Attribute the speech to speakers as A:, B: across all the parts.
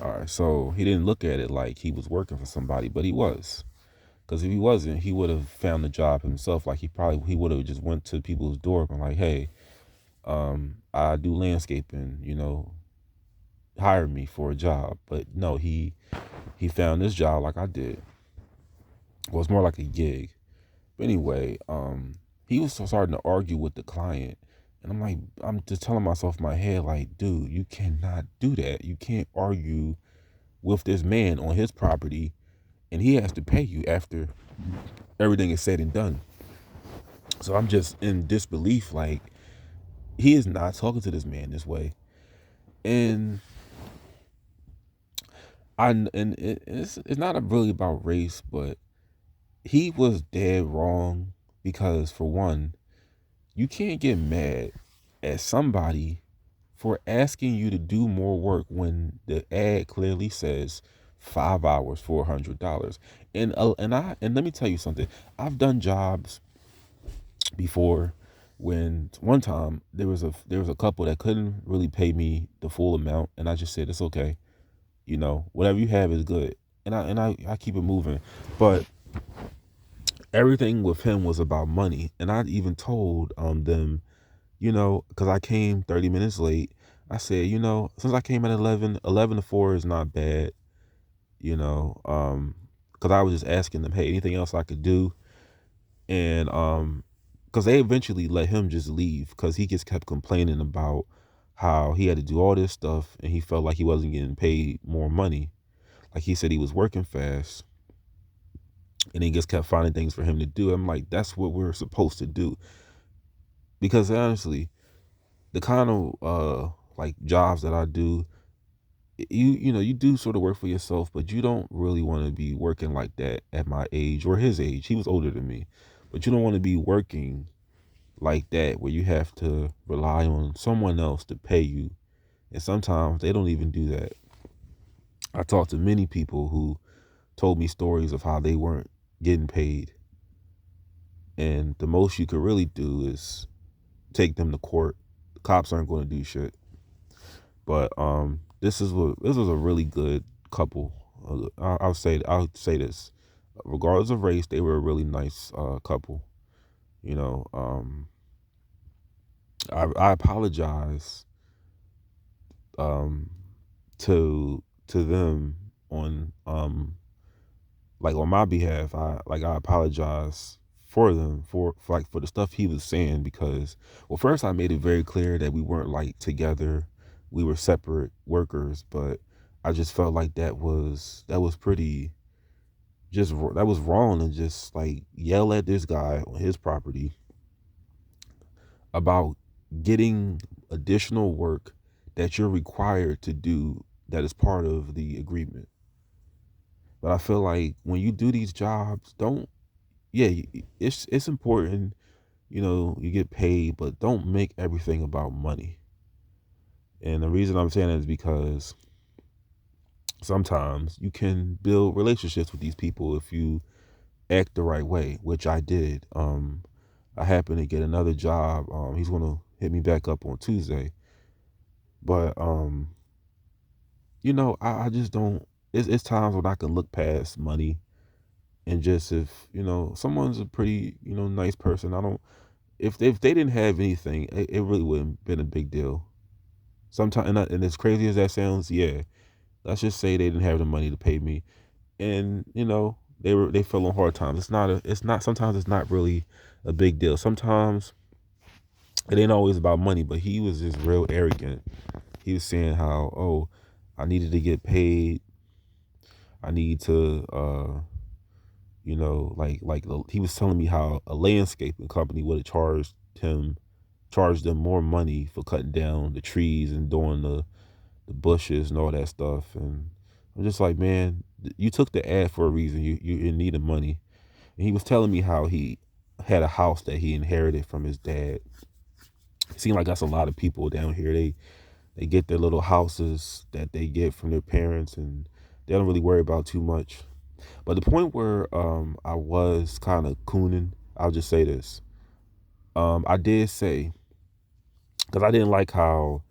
A: All right, so he didn't look at it like he was working for somebody, but he was. Because if he wasn't, he would have found the job himself. Like he would have just went to people's door and like, hey, I do landscaping, hire me for a job. But no, he found this job like I did. Well, it's more like a gig. But anyway, he was starting to argue with the client. And I'm like, I'm just telling myself in my head, like, dude, you cannot do that. You can't argue with this man on his property and he has to pay you after everything is said and done. So I'm just in disbelief, like, he is not talking to this man this way. And it's not really about race, but he was dead wrong because for one, you can't get mad at somebody for asking you to do more work when the ad clearly says 5 hours for $100. And let me tell you something. I've done jobs before when one time there was a couple that couldn't really pay me the full amount, and I just said it's okay. Whatever you have is good, and I keep it moving. But everything with him was about money, and I even told them, because I came 30 minutes late. I said, since I came at 11 to 4 is not bad, because I was just asking them, hey, anything else I could do? And because they eventually let him just leave because he just kept complaining about how he had to do all this stuff and he felt like he wasn't getting paid more money. Like he said he was working fast and he just kept finding things for him to do. I'm like, that's what we're supposed to do. Because honestly, the kind of like jobs that I do, you do sort of work for yourself, but you don't really want to be working like that at my age or his age. He was older than me, but you don't want to be working like that where you have to rely on someone else to pay you. And sometimes they don't even do that. I talked to many people who told me stories of how they weren't getting paid. And the most you could really do is take them to court. The cops aren't going to do shit. But this was a really good couple. I'll say this. Regardless of race, they were a really nice couple. You know, I apologize um to them on like on my behalf. I apologize for them for the stuff he was saying because well first I made it very clear that we weren't like together. We were separate workers, but I just felt like that was pretty that was wrong to just like yell at this guy on his property about getting additional work that you're required to do that is part of the agreement. But I feel like when you do these jobs, don't yeah, it's important, you get paid, but don't make everything about money. And the reason I'm saying that is because sometimes you can build relationships with these people if you act the right way, which I did. I happen to get another job. He's gonna hit me back up on Tuesday, but I just don't. It's times when I can look past money and just if someone's a pretty nice person, I don't. If they didn't have anything, it really wouldn't been a big deal. Sometimes, and as crazy as that sounds, yeah, let's just say they didn't have the money to pay me, and they fell on hard times. It's not sometimes it's not really a big deal. Sometimes it ain't always about money, but he was just real arrogant. He was saying how, oh, I needed to get paid. I need to, like he was telling me how a landscaping company would have charged them more money for cutting down the trees and doing the bushes and all that stuff. And I'm just like, man, you took the ad for a reason. You in need of money. And he was telling me how he had a house that he inherited from his dad. It seemed like that's a lot of people down here. They get their little houses that they get from their parents, and they don't really worry about too much. But the point where I was kind of cooning, I'll just say this. I did say because I didn't like how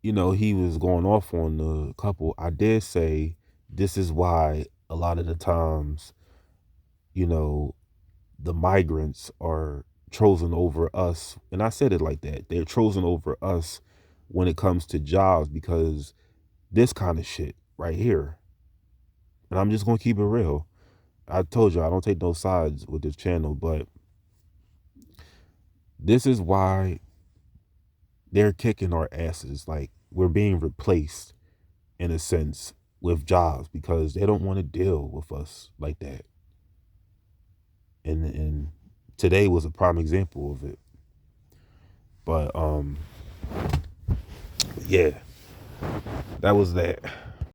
A: he was going off on the couple. I did say this is why a lot of the times, you know, the migrants are chosen over us. And I said it like that. They're chosen over us when it comes to jobs because this kind of shit right here. And I'm just going to keep it real. I told you I don't take no sides with this channel, but this is why they're kicking our asses. Like we're being replaced in a sense with jobs because they don't want to deal with us like that. And today was a prime example of it. But yeah, that was that.